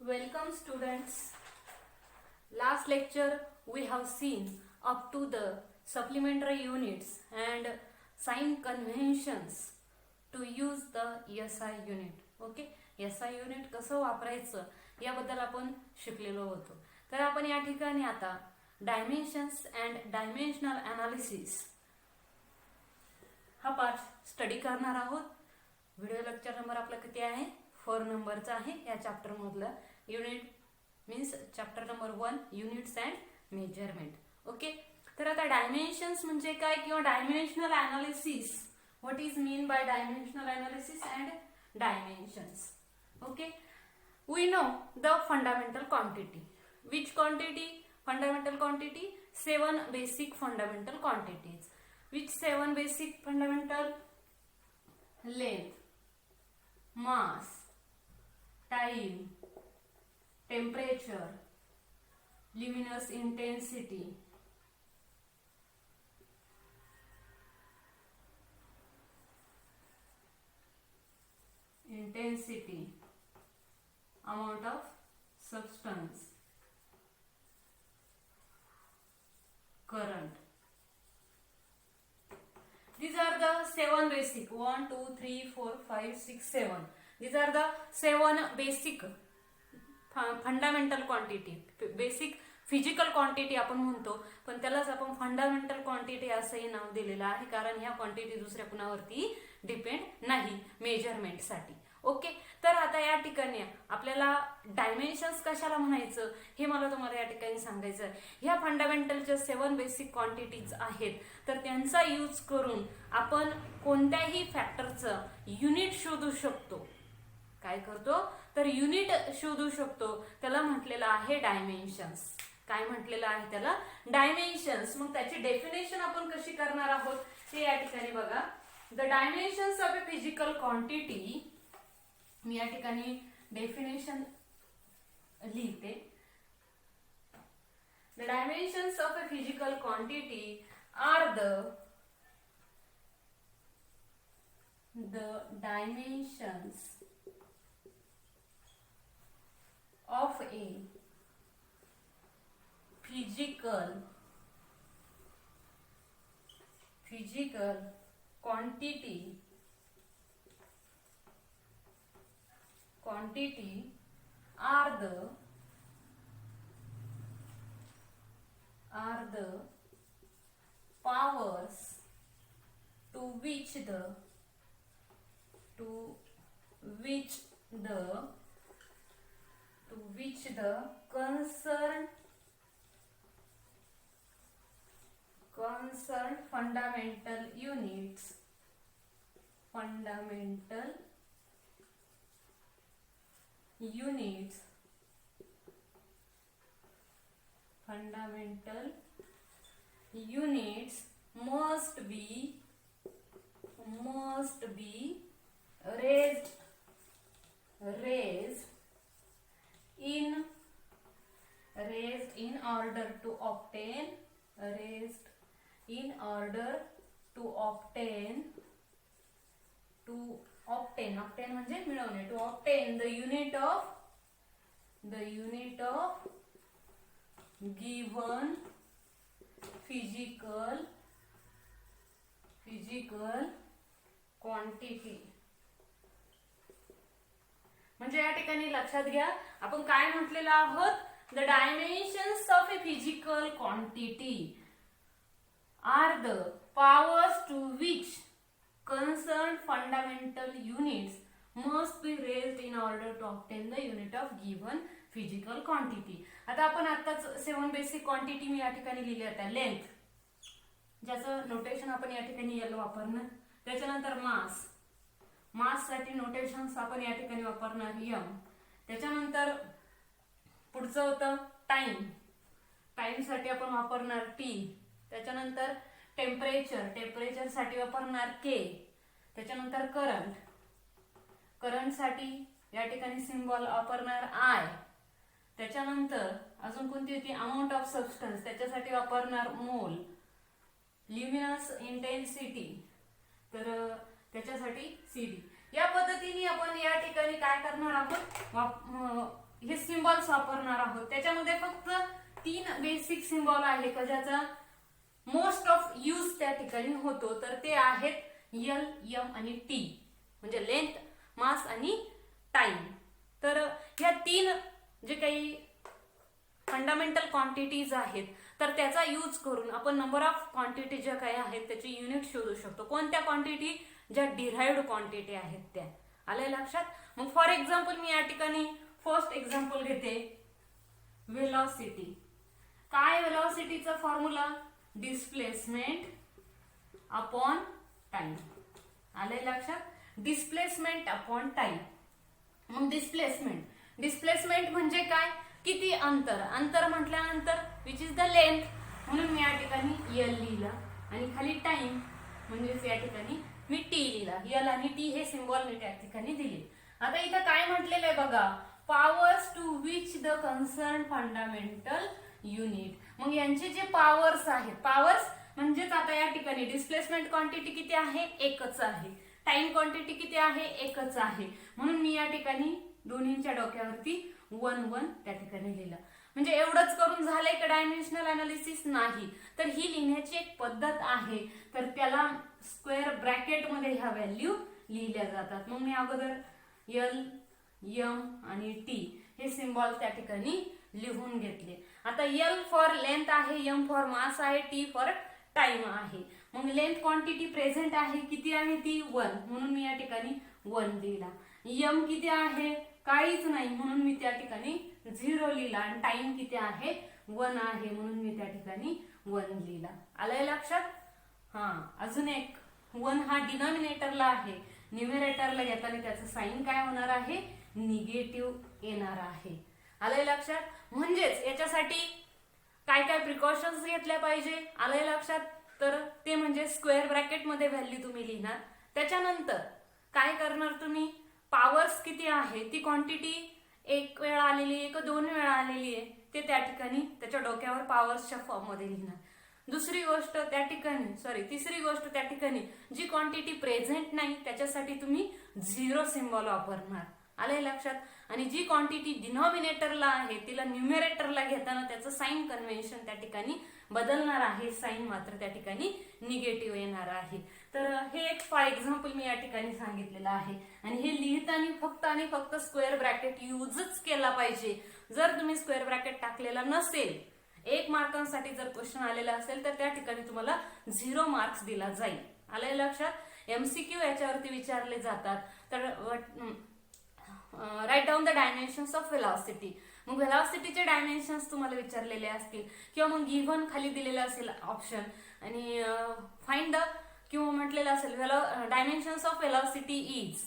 Welcome students. Last lecture we have seen up to the supplementary units and sign conventions to use the SI unit. Okay, SI unit कसं वापरायचं याबद्दल आपण शिकलेलो होतो. तर आपण या ठिकाणी आता डायमेन्शन्स अँड डायमेन्शनल अनालिसिस हा पार्ट स्टडी करणार आहोत. व्हिडिओ लेक्चर नंबर आपला किती आहे? 4 नंबरचा आहे. या चॅप्टर मधलं unit means chapter number 1 units and measurement. Okay, तर आता डायमेन्शन्स म्हणजे काय किंवा dimensional analysis, what is mean by dimensional analysis and dimensions. Okay, we know the fundamental quantity. Which quantity? Fundamental quantity? 7 basic fundamental quantities. Which 7 basic fundamental? Length, mass, time, temperature, luminous intensity, amount of substance, current. These are the 7 basic 1 2 3 4 5 6 7. These are the 7 basic fundamental quantity. Basic physical quantity आपण म्हणतो, पण त्यालाच आपण fundamental quantity असंही नाव दिलेलं आहे, कारण ह्या क्वांटिटी दुसऱ्या कुणावरती डिपेंड नाही मेजरमेंटसाठी. ओके, तर आता या ठिकाणी आपल्याला डायमेन्शन्स कशाला म्हणायचं हे मला तुम्हाला या ठिकाणी सांगायचं आहे. ह्या फंडामेंटलच्या 7 बेसिक क्वांटिटीज आहेत, तर त्यांचा यूज करून आपण कोणत्याही फॅक्टरचं युनिट शोधू शकतो. काय करतो तर युनिट शोधू शकतो. त्याला म्हटलेलं आहे डायमेन्शन्स. काय म्हटलेलं आहे त्याला? डायमेन्शन्स. मग त्याची डेफिनेशन आपण कशी करणार आहोत ते या ठिकाणी बघा. The dimensions of a physical quantity, मी या ठिकाणी डेफिनेशन लिहिते. The dimensions of a physical quantity are the dimensions of a physical quantity are the powers to which the concerned fundamental units must be raised in order to obtain म्हणजे मिळवणे. to obtain the unit of given physical quantity. म्हणजे या ठिकाणी लक्षात घ्या आपण काय म्हटलेलं आहोत. The dimensions of a physical quantity are the powers to which concerned fundamental units must be raised in order to obtain the unit of given physical quantity. आता आपण आताच 7 बेसिक क्वांटिटी मी या ठिकाणी लिहिली आता. लेंथ, ज्याचं नोटेशन आपण या ठिकाणी येलो वापरणार. त्याच्यानंतर मास साठी नोटेशन्स आपण या ठिकाणी वापरणार m. त्याच्यानंतर पुढचं होतं टाइम साठी आपण वापरणार t. त्याच्यानंतर टेम्परेचर साठी वापरणार k. त्याच्यानंतर करंट साठी या ठिकाणी सिम्बॉल वापरणार I. त्याच्यानंतर अजून कोणती होती? अमाऊंट ऑफ सबस्टन्स, त्याच्यासाठी वापरणार मोल. ल्युमिनस इंटेन्सिटी, तर त्याच्यासाठी CD. या पद्धतीने आपण या ठिकाणी काय करणार आहोत, हे सिम्बॉल्स वापरणार आहोत. त्याच्यामध्ये फक्त 3 बेसिक सिम्बॉल आहे का ज्याचा मोस्ट ऑफ यूज त्या ठिकाणी होतो, तर ते आहेत एल, एम आणि टी, म्हणजे लेंथ, मास आणि टाइम. तर ह्या 3 जे काही फंडामेंटल क्वांटिटीज आहेत तर त्याचा यूज करून आपण नंबर ऑफ क्वांटिटी ज्या काही आहेत त्याची युनिट शोधू शकतो. कोणत्या क्वांटिटी? ज्या डिराइव्ड क्वांटिटी आहेत त्या. आलंय लक्षात? मग फॉर एक्झाम्पल मी या ठिकाणी फर्स्ट एक्झाम्पल घेते, व्हेलॉसिटी. काय व्हेलॉसिटीचा फॉर्म्युला? Displacement upon time. आलंय लक्षात? Displacement upon time. मग डिस्प्लेसमेंट म्हणजे काय? किती अंतर. अंतर म्हटल्यानंतर विच इज द लेंथ, म्हणून मी या ठिकाणी एल लिहिला आणि खाली टाइम म्हणजेच या ठिकाणी मी टी लिहिला. एल आणि टी हे सिम्बॉल मी त्या ठिकाणी दिले. आता इथं काय म्हटलेलं आहे बघा, powers to which the concern fundamental unit. मग यांचे जे पॉवर्स आहेत, पॉवर्स म्हणजेच आता या ठिकाणी डिस्प्लेसमेंट क्वांटिटी किती आहे? एकच आहे. टाइम क्वांटिटी किती आहे? एकच आहे. म्हणून मी या ठिकाणी दोन्हींच्या डोक्यावरती 1 1 त्या ठिकाणी लिहिलं. म्हणजे एवढंच करून झालंय का डायमेन्शनल अनालिसिस? नाही. तर ही लिहिण्याची एक पद्धत आहे, तर त्याला स्क्वेअर ब्रॅकेट मध्ये ह्या व्हॅल्यू लिहिल्या जातात. मग मी अगोदर एल, एम आणि टी हे सिम्बॉल त्या ठिकाणी लिहून घेतले. आता एल फॉर लेंथ आहे, एम फॉर मास आहे, टी फॉर टाइम आहे. मग लेंथ क्वांटिटी प्रेझेंट आहे, किती आहे ती? 1, म्हणून मी या ठिकाणी 1 लिहिला. एम किती आहे? काहीच नाही, म्हणून मी त्या ठिकाणी 0 लिहिला. आणि टाइम किती आहे? 1 आहे, म्हणून मी त्या ठिकाणी 1 लिहिला. आलंय लक्षात? हा, अजून एक 1 हा डिनॉमिनेटरला आहे, न्यूमरेटरला घेताना त्याचं साइन काय होणार आहे? निगेटिव्ह येणार आहे. आलंय लक्षात? म्हणजेच याच्यासाठी काय काय प्रिकॉशन्स घेतल्या पाहिजे? आलंय लक्षात? तर ते म्हणजे स्क्वेअर ब्रॅकेट मध्ये व्हॅल्यू तुम्ही लिहिणार. त्याच्यानंतर काय करणार तुम्ही? पॉवर्स किती आहे ती क्वांटिटी एक वेळा आलेली आहे का 2 वेळा आलेली आहे ते त्या ठिकाणी त्याच्या डोक्यावर पॉवर्सच्या फॉर्म मध्ये लिहिणार. तिसरी गोष्ट त्या ठिकाणी जी क्वांटिटी प्रेझेंट नाही त्याच्यासाठी तुम्ही 0 सिम्बॉल वापरणार. आलंय लक्षात? आणि जी क्वांटिटी डिनॉमिनेटरला आहे तिला न्यूमरेटरला घेताना त्याचं साइन कन्व्हेन्शन त्या ठिकाणी बदलणार आहे, साइन मात्र त्या ठिकाणी निगेटिव्ह येणार आहे. तर हे एक फॉर एक्झाम्पल मी या ठिकाणी सांगितलेलं आहे. आणि हे लिहिताना फक्त आणि फक्त स्क्वेअर ब्रॅकेट यूजच केला पाहिजे. जर तुम्ही स्क्वेअर ब्रॅकेट टाकलेला नसेल, 1 मार्कांसाठी जर क्वेश्चन आलेला असेल तर त्या ठिकाणी तुम्हाला 0 मार्क्स दिला जाईल. आलंय लक्षात? MCQ याच्यावरती विचारले जातात. तर write down the dimensions of velocity. मग व्हेलॉसिटीचे डायमेन्शन्स तुम्हाला विचारलेले असतील किंवा मग गिव्हन खाली दिलेलं असेल ऑप्शन आणि फाइंड द किंवा म्हटलेलं असेल डायमेन्शन्स ऑफ व्हेलॉसिटी इज ...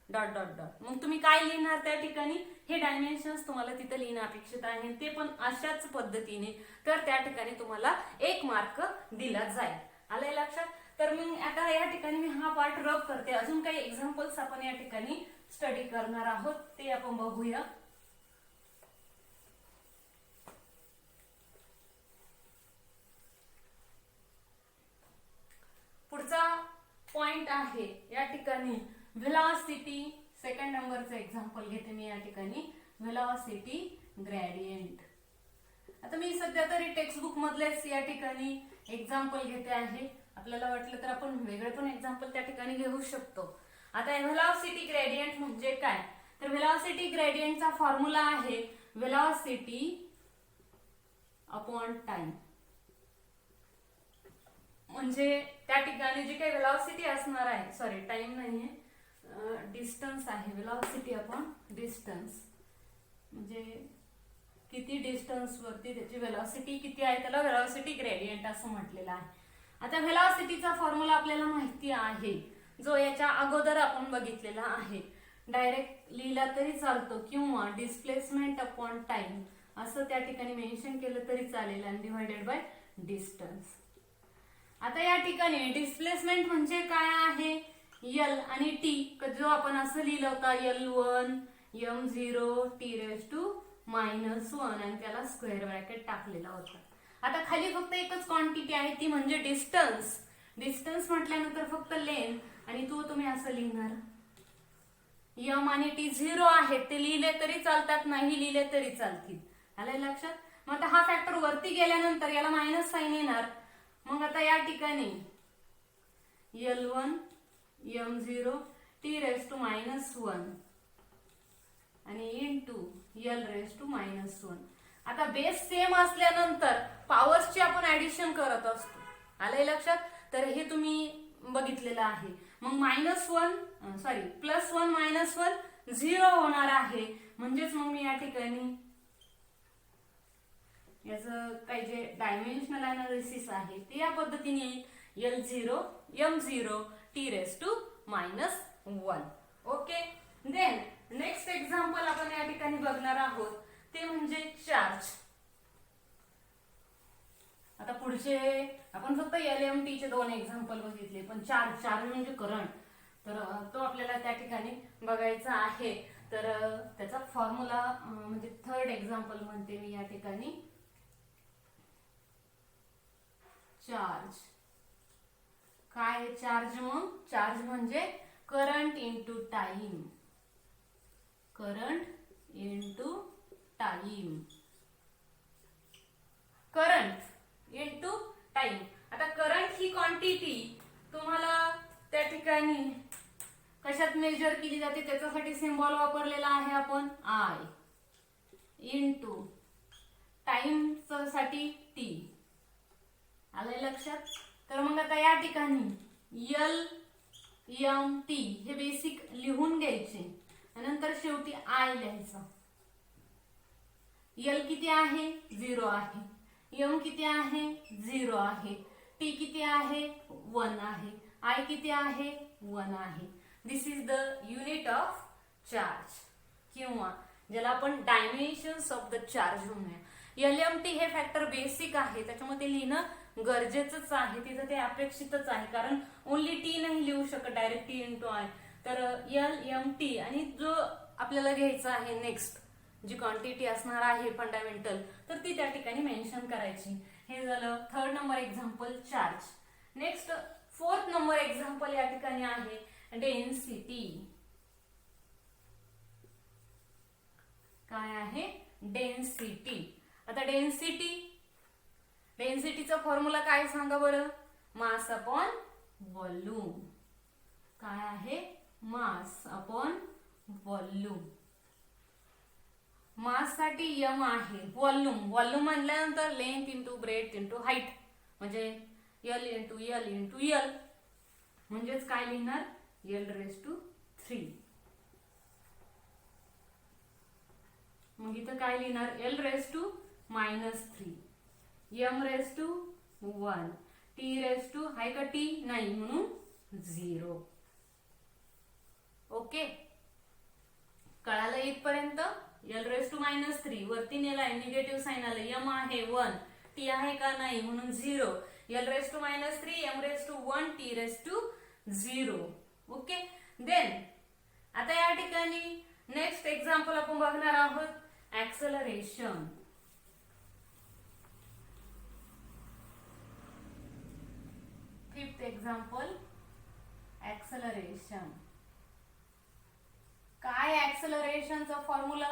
मग तुम्ही काय लिहिणार त्या ठिकाणी? हे डायमेन्शन्स तुम्हाला तिथे लिहिणं अपेक्षित आहे, ते पण अशाच पद्धतीने. तर त्या ठिकाणी तुम्हाला 1 मार्क दिला जाईल. आलंय लक्षात? तर मग आता या ठिकाणी मी हा पार्ट रब करते. अजून काही एक्झाम्पल्स आपण या ठिकाणी स्टडी करणार आहोत, ते आपण बघूया. पुढचा पॉइंट आहे या ठिकाणी व्हेलॉसिटी. सेकंड नंबरचं एक्झाम्पल घेते मी या ठिकाणी, व्हेलॉसिटी ग्रेडियंट. आता मी सध्या तरी टेक्स्टबुक मधलेच या ठिकाणी एक्झाम्पल घेते आहे. आपल्याला वाटलं तर आपण वेगळे पण एक्झाम्पल त्या ठिकाणी घेऊ शकतो. आता व्हेलॉसिटी ग्रेडियंट म्हणजे काय? तर व्हेलॉसिटी ग्रेडियंटचा फॉर्म्युला आहे व्हेलॉसिटी अपॉन टाइम. म्हणजे त्या ठिकाणी जी काही व्हेलॉसिटी असणार आहे, टाइम नाहीये, डिस्टन्स आहे. व्हेलॉसिटी अपॉन डिस्टन्स म्हणजे किती डिस्टन्स वरती त्याची व्हेलॉसिटी किती आहे त्याला व्हेलॉसिटी ग्रेडियंट असं म्हटलेलं आहे. आता व्हेलॉसिटीचा फॉर्म्युला आपल्याला माहिती आहे, जो याच्या अगोदर आपण बघितलेला आहे. डायरेक्ट लिहिला तरी चालतो किंवा डिस्प्लेसमेंट अपॉन टाइम असं त्या ठिकाणी मेन्शन केलं तरी चालेल, आणि डिवायडेड बाय डिस्टन्स. आता या ठिकाणी डिस्प्लेसमेंट म्हणजे काय आहे? एल आणि टी, जो आपण असं लिहिलं होता L1 M0 T⁻⁻1 आणि त्याला स्क्वेअर ब्रॅकेट टाकलेला होता. आता खाली फक्त एकच क्वांटिटी आहे ती म्हणजे डिस्टन्स. डिस्टन्स म्हटल्यानंतर फक्त लेंथ, आणि तो तुम्ही असं लिहिणार यम आणि टी 0 आहेत, ते लिहिले तरी चालतात, नाही लिहिले तरी चालतील. आलंय लक्षात? मग आता हा फॅक्टर वरती गेल्यानंतर याला मायनस साइन येणार. मग आता या ठिकाणी L1 M0 T raise to -1 आणि इंटू L रेस टू -1. आता बेस सेम असल्यानंतर पॉवर्सची आपण ऍडिशन करत असतो. आलंय लक्षात? तर हे तुम्ही बघितलेलं आहे. मग -1 +1 -1 0 होणार आहे. म्हणजेच मग मी या ठिकाणी याचं काही जे डायमेन्शनल अनालिसिस आहे ते या पद्धतीने येईल. L0 M0 T raise to -1. Okay. Then next example आपण या ठिकाणी बघणार आहोत ते म्हणजे चार्ज. आता पुढचे आपण फक्त LMT चे 2 एक्झाम्पल बघितले, पण चार्ज म्हणजे करंट, तर तो आपल्याला त्या ठिकाणी बघायचा आहे. तर त्याचा फॉर्म्युला म्हणजे थर्ड एक्झाम्पल म्हणते मी या ठिकाणी. चार्ज काय? चार्ज मग चार्ज म्हणजे current into time. Current into time. Current into time. आता करंट ही क्वांटिटी तुम्हाला त्या ठिकाणी कशात मेजर केली जाते त्याच्यासाठी सिम्बॉल वापरलेला आहे आपण I इंटू टाइम साठी T. आलंय लक्षात? तर मग आता या ठिकाणी LMT हे बेसिक लिहून घ्यायचे आणि नंतर शेवटी I लिहायचं. L किती आहे? 0 आहे. M किती आहे? 0 आहे. T किती आहे? 1 आहे. I किती आहे? 1 आहे. This is the unit of charge, किंवा ज्याला आपण डायमेन्शन्स ऑफ द चार्ज म्हणूया. LMT हे फॅक्टर बेसिक आहे, त्याच्यामुळे ते लिहिणं गरजेचंच आहे. तिथं ते अपेक्षितच आहे, कारण ओनली टी नाही लिहू शकत डायरेक्ट T इंटू I. तर LMT आणि जो आपल्याला घ्यायचा आहे नेक्स्ट जी क्वांटिटी असणार आहे फंडामेंटल, तर ती त्या ठिकाणी मेन्शन करायची. हे झालं third number example charge. Next fourth number example या ठिकाणी आहे डेन्सिटी. काय आहे? डेन्सिटी. आता डेन्सिटीचा फॉर्म्युला काय सांगा बरं? Mass upon volume. काय आहे? Mass upon volume. मास साठी M आहे. व्हॉल्यूम म्हणल्यानंतर length into breadth into height, म्हणजे L इंटू L म्हणजेच काय लिहिणार? L raise to 3. मग इथं काय लिहिणार? L raise to -3, M raise to 1, T raise to आहे का T? नाही, म्हणून 0. ओके, कळालं इथपर्यंत? L रेस टू -3 वरती नेलाय, निगेटिव्ह साइन आलं. M आहे 1, T आहे का? नाही, म्हणून 0. L raise to -3, M raise to 1, T raise to 0. Okay. Then आता या ठिकाणी नेक्स्ट एक्झाम्पल आपण बघणार आहोत ऍक्सलरेशन. Fifth example acceleration. काय ऍक्सलरेशनचा formula?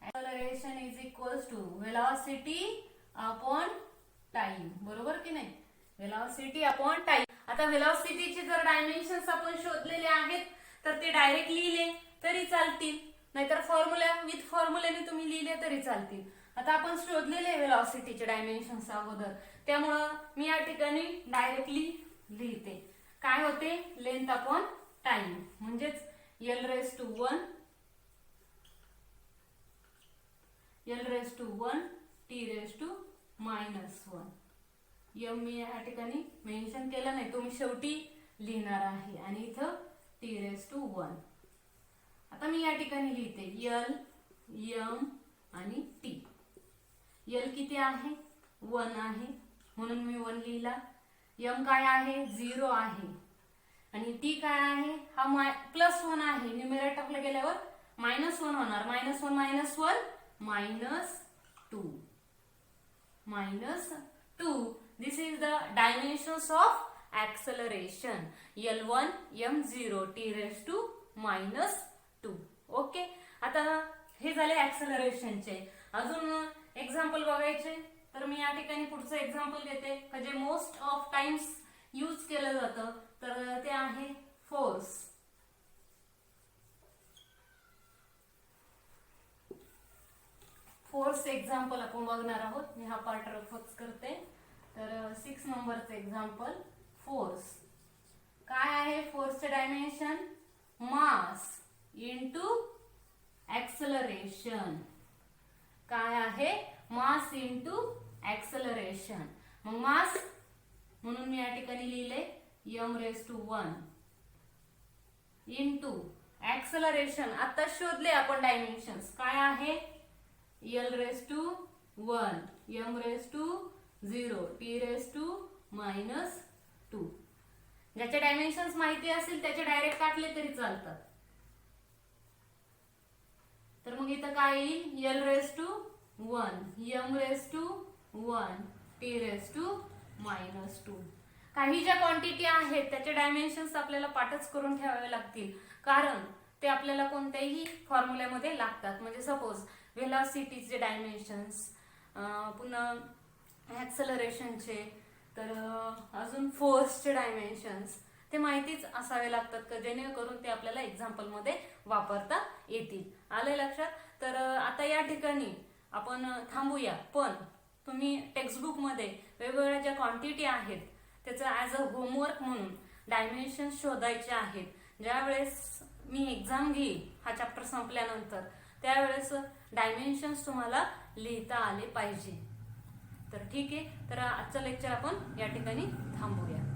Acceleration is equals to velocity upon time. बरोबर की नाही? Velocity upon time. आता वेलॉसिटीचे जर डायमेन्शन्स आपण शोधलेले आहेत तर ते डायरेक्ट लिहिले तरी चालतील, नाहीतर विथ फॉर्म्युल्याने तुम्ही लिहिले तरी चालतील. आता आपण शोधलेले वेलॉसिटीचे डायमेन्शन्स अगोदर, त्यामुळं मी या ठिकाणी डायरेक्टली लिहिते. काय होते? लेंथ अपॉन टाइम, म्हणजेच L raise to 1, T raise to -1. M मी या ठिकाणी मेन्शन केलं नाही, तुम्ही शेवटी लिहिणार आहे. आणि इथं T रेस टू 1. आता मी या ठिकाणी लिहिते L, M आणि T. L किती आहे? 1 आहे, म्हणून मी 1 लिहिला. M काय आहे? 0 आहे. आणि T काय आहे? हा +1 आहे. न्यूमरेटरला गेल्यावर -1 होणार. -1 -2. This is the dimensions of acceleration. L1 M0 T raised to -2. Okay, आता हे झाले ऍक्सलरेशनचे. अजून एक्झाम्पल बघायचे तर मी या ठिकाणी पुढचं एक्झाम्पल देते का जे मोस्ट ऑफ टाइम्स यूज केलं जातं, तर ते आहे फोर्स. फोर्स एक्झाम्पल आपण बघणार आहोत. मी हा पार्ट रफच करते. तर 6 नंबरचं एक्झाम्पल फोर्स. काय आहे फोर्सचे डायमेन्शन? Mass into acceleration. काय आहे? Mass into acceleration. मग मास म्हणून मी या ठिकाणी लिहिले m⁻⁴ इंटू ऍक्सलरेशन. आता शोधले आपण डायमेन्शन्स. काय आहे? l⁻⁴, m⁻⁴, t⁻². ज्याचे डायमेन्शन्स माहिती असतील त्याचे डायरेक्ट टाकले तरी चालतात. तर मग इथं काय येईल? l⁻⁴, m⁻⁴, t⁻². काही ज्या क्वांटिटी आहेत त्याचे डायमेन्शन्स आपल्याला पाठच करून ठेवावे लागतील, कारण ते आपल्याला कोणत्याही फॉर्म्युल्यामध्ये लागतात. म्हणजे सपोज व्हेलॉसिटीचे डायमेन्शन्स, पुन्हा ऍक्सलरेशनचे, तर अजून फोर्सचे डायमेन्शन्स ते माहितीच असावे लागतात का जेणेकरून ते आपल्याला एक्झाम्पल मध्ये वापरता येतील. आलंय लक्षात? तर आता या ठिकाणी आपण थांबूया. पण तुम्ही टेक्स्टबुक मध्ये वेगवेगळ्या ज्या क्वांटिटी आहेत त्याचं ॲज अ होमवर्क म्हणून डायमेन्शन्स शोधायचे आहेत. ज्यावेळेस मी एक्झाम घेईल हा चॅप्टर संपल्यानंतर, त्यावेळेस डायमेन्शन्स तुम्हाला लिहिता आले पाहिजे. तर ठीक आहे, तर आजचं लेक्चर आपण या ठिकाणी थांबूया.